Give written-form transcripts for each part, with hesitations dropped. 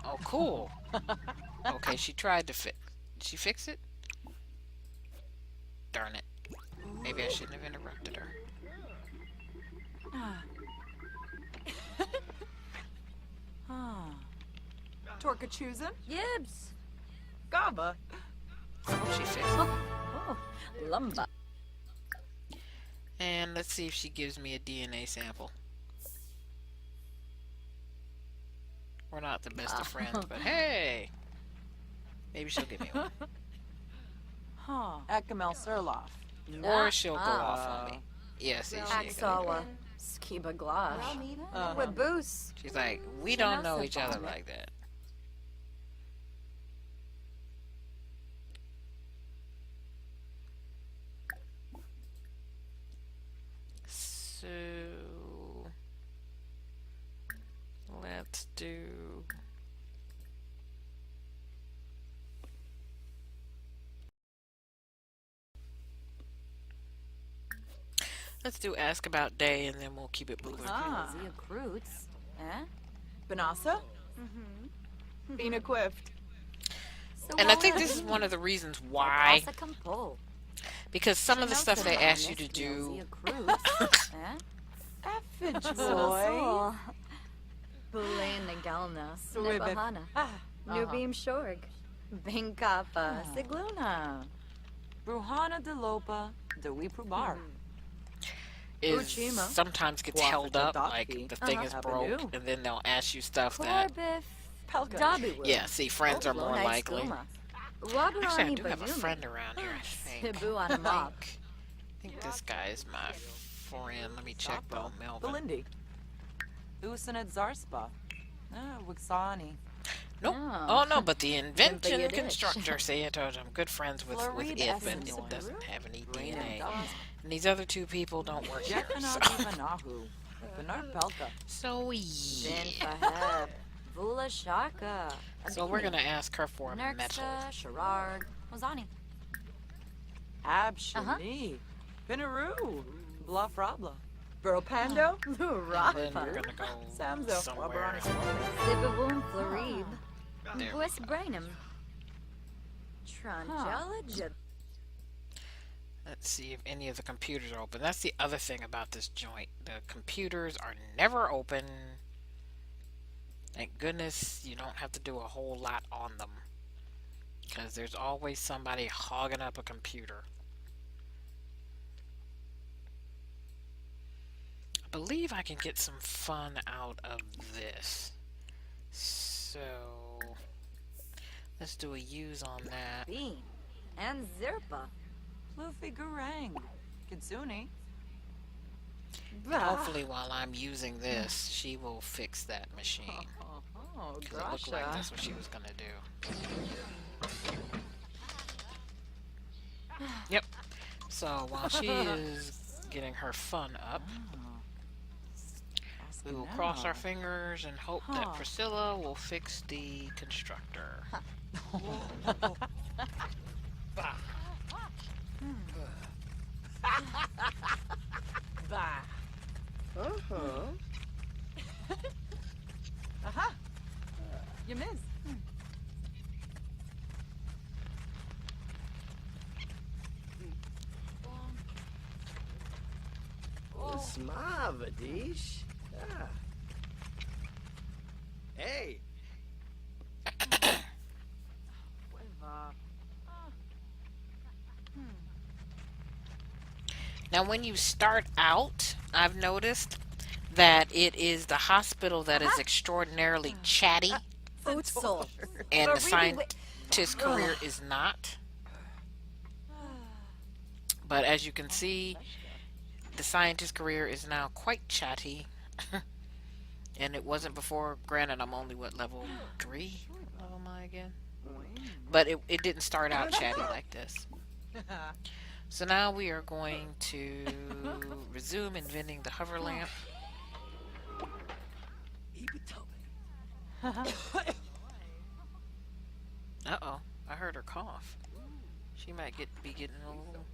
Oh, cool. Okay, she tried to fix. Did she fix it? Darn it. Maybe I shouldn't have interrupted her. Torka choosing? Gibbs. Gaba. I hope she fixed it. Oh, lumba. And let's see if she gives me a DNA sample. We're not the best of friends, but hey! Maybe she'll give me one. Ekamel Surloff. Or she'll go off on me. Yeah, see, she ain't gonna do Aksawa. it. Skiba glash. Uh-huh. Waboose. She's like, we don't know each other like that. So let's do ask about day and then we'll keep it moving. Zia Kroots. Eh? Banasa? Bina Quift. And I think this is one of the reasons why, Asa Kampo. because some of the stuff they ask you to do, Zia Kroots. Eh? Effage boy. Bulain Nagalna. Swibbit. Snibahana. Ah. Nubim Shorg. Binkapa. Sigluna. Bruhana de Lopa. De Wiprubar. is Uchima. sometimes gets Wafa held up, Gaddafi. like the thing is broke, Avenue. and then they'll ask you stuff that, Korbif. Pelka. Dabi. yeah, see, friends are more likely. Actually, I Wabarani do have a Bazumi. friend around here, I think. Sibu on a mop. I think this guy is my friend. Let me check though, Melvin. Belindi. Usanad Zarspa. Wixani. Nope. No. Oh no, but the invention Yiddish. constructor. See, I told you I'm good friends with Florid it, but essence. it doesn't have any Rain DNA. and And these other two people don't work here. Jekana Ivanahu. Bernard Pelka. So Bin yeah. Faheb. Vula Shaka. So we're gonna ask her for a metal. Nerxa, Sherrard, Wazani. Abshani. Pinaroo. Bluff Rabla. Burro Pando. And then we're Lurafa. gonna go Samzo. somewhere. Sibabun Florib. There we West go. Brainham. Trangella. Let's see if any of the computers are open. That's the other thing about this joint. The computers are never open. Thank goodness you don't have to do a whole lot on them. Because there's always somebody hogging up a computer. I believe I can get some fun out of this. So let's do a use on that. Bean. And Zirpa. Luffy Garang. Kitsuni. Hopefully while I'm using this, she will fix that machine. Oh, Because it looked like that's what she was gonna do. Yep. So while she is getting her fun up, we will cross our fingers and hope that Priscilla will fix the constructor. Bah. Aha. You miss. Smavadish. Ah. Hey. Now when you start out, I've noticed that it is the hospital that is extraordinarily chatty Futsal. and the But really, scientist career is not. But as you can see, the scientist career is now quite chatty. And it wasn't before. Granted, I'm only, what, level 3? What level am I again? But it didn't start out chatty like this. So now we are going to resume inventing the hover lamp. Uh-oh, I heard her cough. She might be getting a little...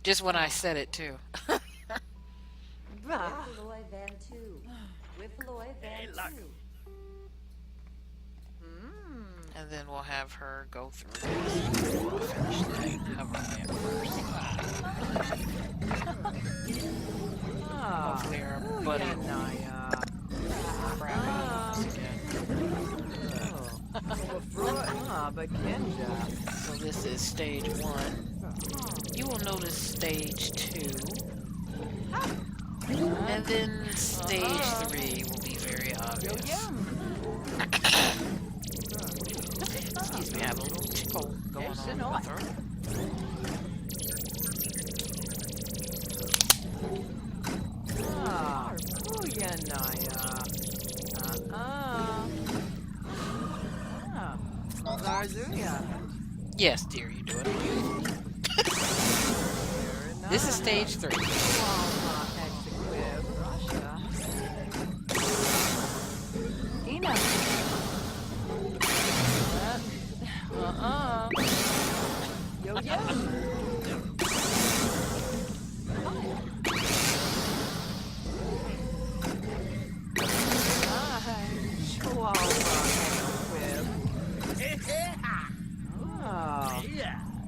Just when I said it, too. Bah. Whiffaloy Van 2. Whiffaloy Van 2. And then we'll have her go through this. We'll finish that hover lamp first. Hopefully our buddy crap again. So this is stage 1. You will notice stage 2. And then stage 3 will be very obvious. Excuse me, I have a little tickle going on in my throat. Yes, dear, you do it beautifully. This is stage 3.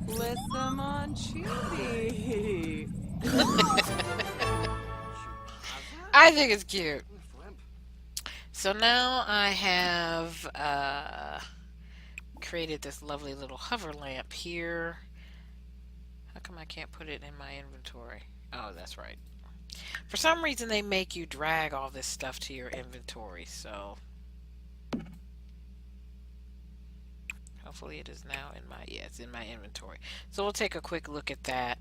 Listen on Chibi. I think it's cute. So now I have created this lovely little hover lamp here. How come I can't put it in my inventory? Oh, that's right. For some reason they make you drag all this stuff to your inventory, so hopefully it is now in my, yeah, it's in my inventory. So we'll take a quick look at that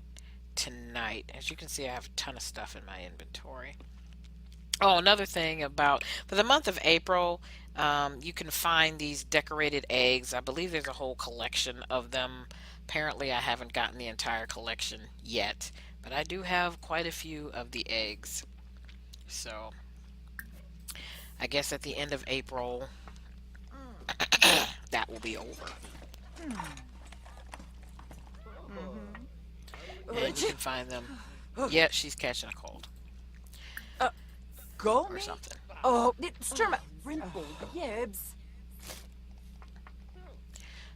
tonight. As you can see, I have a ton of stuff in my inventory. Oh, another thing about, for the month of April, you can find these decorated eggs. I believe there's a whole collection of them. Apparently, I haven't gotten the entire collection yet, but I do have quite a few of the eggs. So, I guess at the end of April, that will be over. And you can find them. Yeah, she's catching a cold. Go Or something. Oh, Sturma. Rimple. Yibs.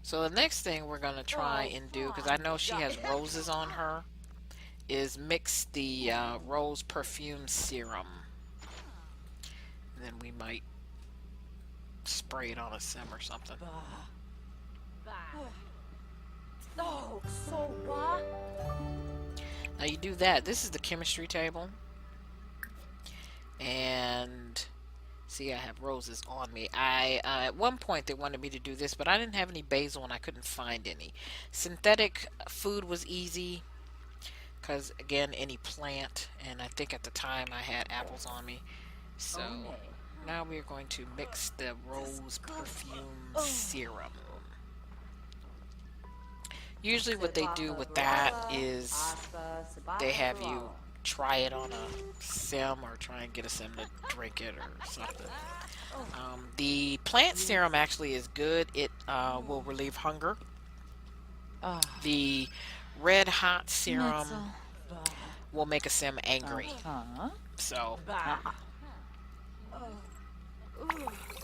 So the next thing we're going to try and do, because I know she has roses on her, is mix the rose perfume serum. And then we might spray it on a sim or something. Oh, so what? Now you do that. This is the chemistry table. And see, I have roses on me. At one point they wanted me to do this, but I didn't have any basil and I couldn't find any. Synthetic food was easy because, again, any plant, and I think at the time I had apples on me. So now we're going to mix the rose perfume serum. Usually what they do with that is they have you try it on a sim or try and get a sim to drink it or something. The plant serum actually is good. It will relieve hunger. The red hot serum will make a sim angry. So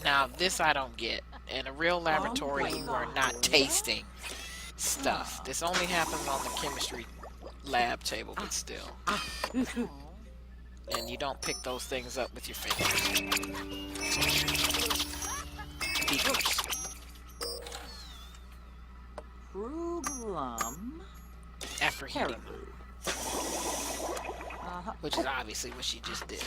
now this I don't get. In a real laboratory you are not tasting stuff. This only happens on the chemistry lab table, but still. And you don't pick those things up with your fingers. Beakers. Ruglum. After heating them. Which is obviously what she just did.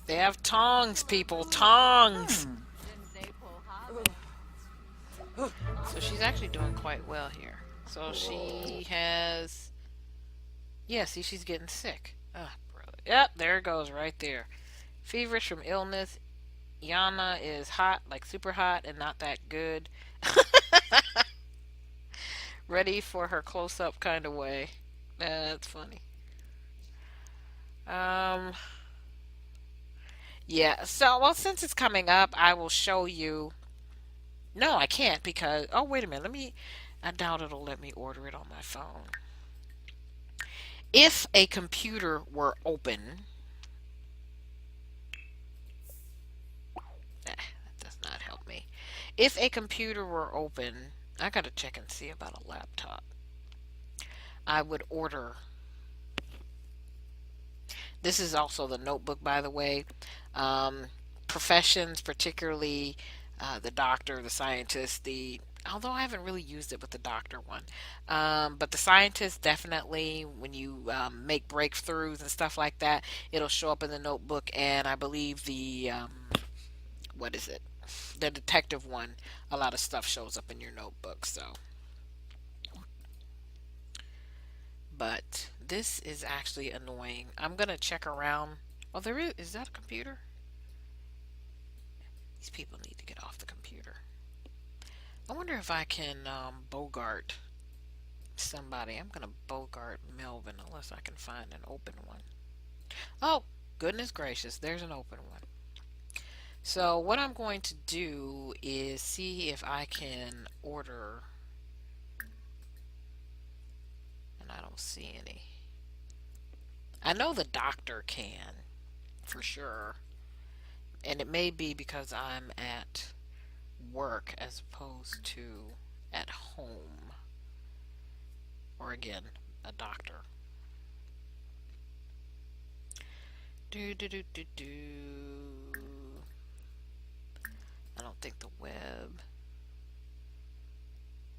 They have tongs, people. Tongs! So she's actually doing quite well here. So she has... Yeah, see, she's getting sick. Oh, brother. Yep, there it goes right there. Feverish from illness. Yana is hot, like super hot, and not that good. Ready for her close-up kind of way. That's funny. Yeah, so, well, since it's coming up, I will show you... No, I can't because... Oh, wait a minute. I doubt it'll let me order it on my phone. If a computer were open... If a computer were open, I gotta check and see about a laptop. I would order. This is also the notebook, by the way. Um, Professions, particularly the doctor, the scientist, the although I haven't really used it with the doctor one, but the scientist definitely when you make breakthroughs and stuff like that, it'll show up in the notebook. And I believe the what is it? The detective one, a lot of stuff shows up in your notebook. So, but this is actually annoying. I'm gonna check around. Oh, there is. Is that a computer? These people need to get off the computer. I wonder if I can Bogart somebody. I'm gonna Bogart Melvin unless I can find an open one. Oh, goodness gracious, there's an open one. So what I'm going to do is see if I can order, and I don't see any. I know the doctor can for sure, and it may be because I'm at work as opposed to at home, or again, a doctor. Do do do do do. I don't think the web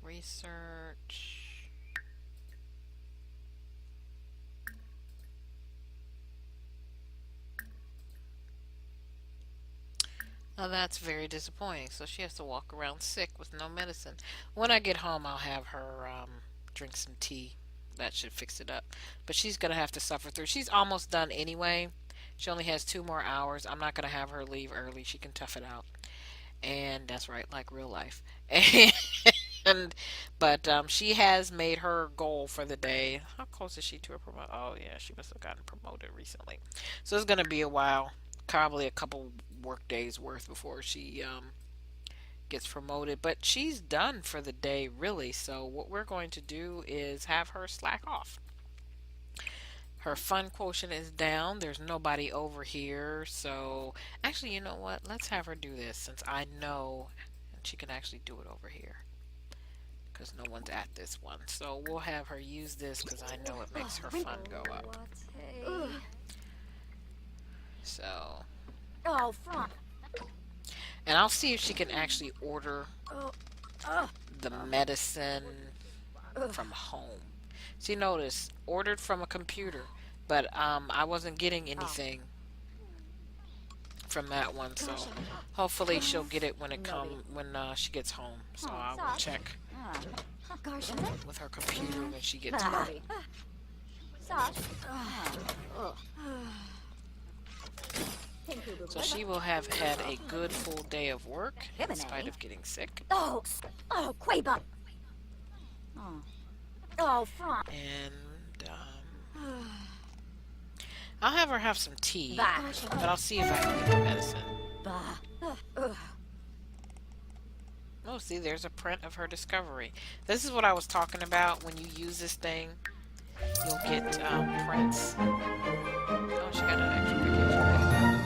research. Oh, that's very disappointing. So she has to walk around sick with no medicine. When I get home, I'll have her drink some tea. That should fix it up. But she's going to have to suffer through. She's almost done anyway. She only has 2 more hours. I'm not going to have her leave early. She can tough it out. And that's right, like real life. And but she has made her goal for the day. How close is she to a promotion? Oh yeah, she must have gotten promoted recently. So it's gonna be a while, probably a couple work days worth before she gets promoted. But she's done for the day, really. So what we're going to do is have her slack off. Her fun quotient is down. There's nobody over here. So actually, you know what? Let's have her do this since I know and she can actually do it over here because no one's at this one. So we'll have her use this because I know it makes her fun go up. Ugh. So, Oh, front. and I'll see if she can actually order Oh, ugh. the medicine from home. See, notice ordered from a computer, but I wasn't getting anything from that one. So hopefully she'll get it when she gets home. So I will check Gosh, with her computer when she gets home. sorry. Sash. So she will have had a good full day of work in spite of getting sick. Oh, Quaba. Oh, front. And I'll have her have some tea, Bah. but I'll see if I can get her medicine. Bah. Oh, see, there's a print of her discovery. This is what I was talking about. When you use this thing, you'll get prints. Oh, she got an extra vacation day.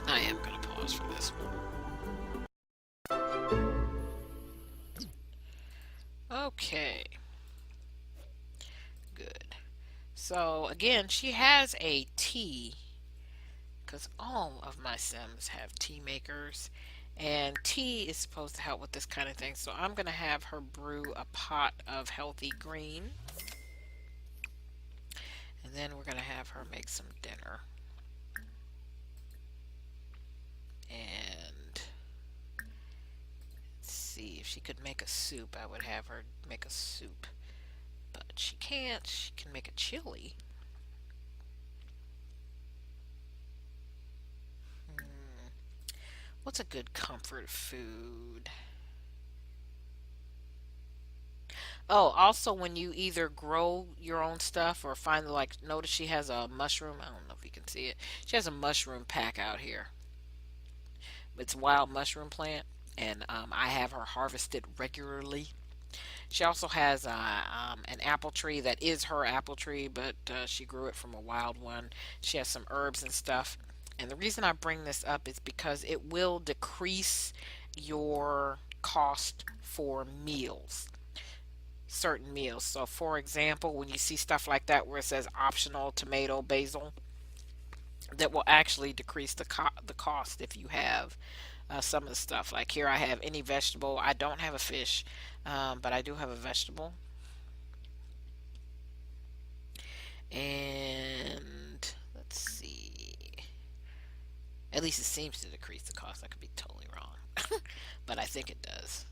I am going to pause for this one. Okay. Good. So, again, she has a tea, because all of my Sims have tea makers, and tea is supposed to help with this kind of thing. So I'm going to have her brew a pot of healthy green, and then we're going to have her make some dinner. And let's see if she could make a soup. I would have her make a soup, but she can't. She can make a chili. What's a good comfort food? Oh, also when you either grow your own stuff or find like notice she has a mushroom. I don't know if you can see it. She has a mushroom pack out here. It's a wild mushroom plant, and I have her harvest it regularly. She also has an apple tree that is her apple tree, but she grew it from a wild one. She has some herbs and stuff. And the reason I bring this up is because it will decrease your cost for meals, certain meals. So, for example, when you see stuff like that where it says optional tomato, basil, that will actually decrease the cost if you have some of the stuff. Like here, I have any vegetable. I don't have a fish, but I do have a vegetable. And let's see. At least it seems to decrease the cost. I could be totally wrong, but I think it does.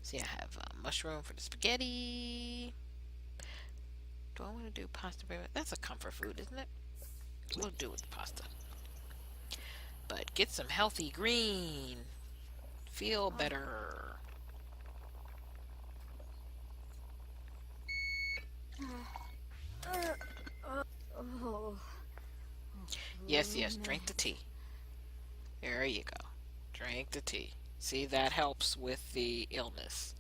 See, I have mushroom for the spaghetti. Do I want to do pasta? That's a comfort food, isn't it? We'll do it with pasta. But get some healthy green. Feel better. Oh. Yes, yes, drink the tea. There you go. Drink the tea. See, that helps with the illness.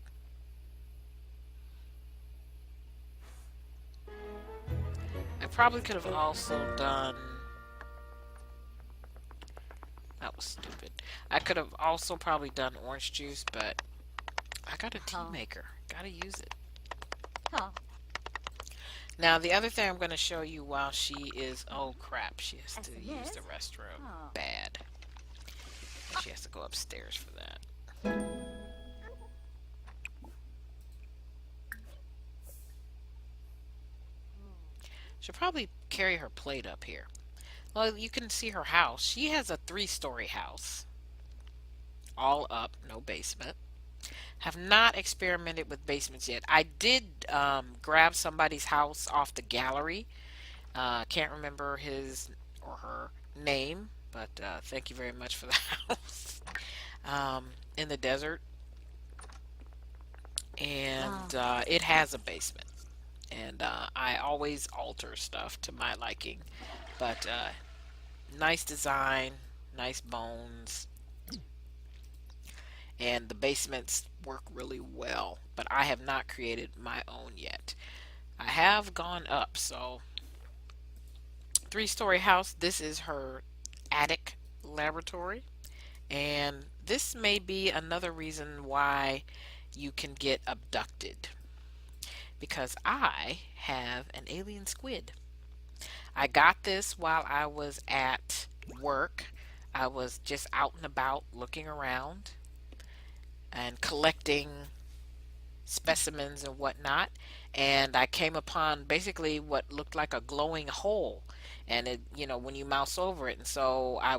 I probably could have also done. That was stupid. I could have also probably done orange juice, but I got a tea maker. Gotta use it. Huh. Now, the other thing I'm going to show you while she is. Oh, crap. She has to Yes. use the restroom. Oh. Bad. She has to go upstairs for that. She'll probably carry her plate up here. Well, you can see her house. She has a 3-story house. All up, no basement. Have not experimented with basements yet. I did grab somebody's house off the gallery. Can't remember his or her name, but thank you very much for the house. In the desert. And it has a basement. And I always alter stuff to my liking. But nice design, nice bones, and the basements work really well. But I have not created my own yet. I have gone up, so 3-story house. This is her attic laboratory, and this may be another reason why you can get abducted because I have an alien squid. I got this while I was at work. I was just out and about looking around and collecting specimens and whatnot. And I came upon basically what looked like a glowing hole. And it, when you mouse over it. And so I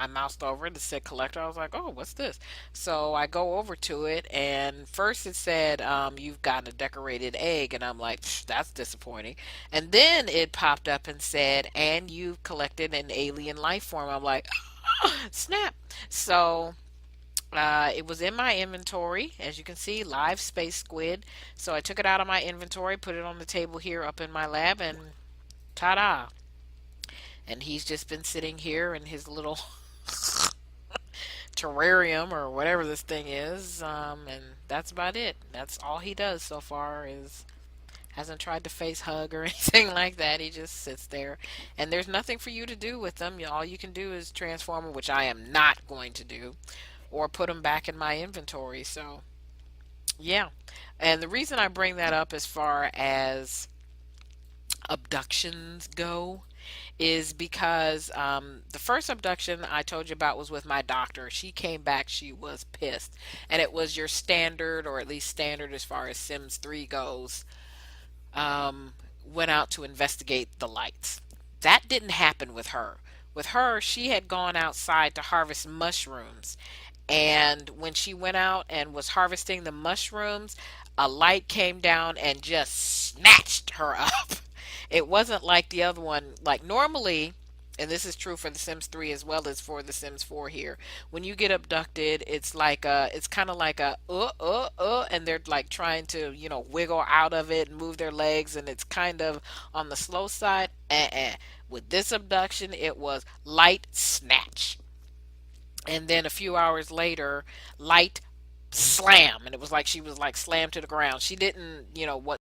moused over it. It said collector. I was like, oh, what's this? So I go over to it, and first it said, you've gotten a decorated egg. And I'm like, that's disappointing. And then it popped up and said, and you've collected an alien life form. I'm like, snap. So it was in my inventory, as you can see, live space squid. So I took it out of my inventory, put it on the table here up in my lab, and ta-da. And he's just been sitting here in his little terrarium or whatever this thing is, and that's about it. That's all he does so far. Is hasn't tried to face hug or anything like that. He just sits there, and there's nothing for you to do with them. All you can do is transform them, which I am not going to do, or put them back in my inventory. So yeah, and the reason I bring that up as far as abductions go is because the first abduction I told you about was with my doctor. She came back, she was pissed. And it was your standard, or at least standard as far as Sims 3 goes, went out to investigate the lights. That didn't happen with her. With her, she had gone outside to harvest mushrooms. And when she went out and was harvesting the mushrooms, a light came down and just snatched her up. It wasn't like the other one. Like normally, and this is true for The Sims 3 as well as for The Sims 4 here. When you get abducted, it's kind of like a and they're like trying to wiggle out of it and move their legs, and it's kind of on the slow side. With this abduction, it was light snatch, and then a few hours later, light slam, and it was like she was like slammed to the ground. She didn't, what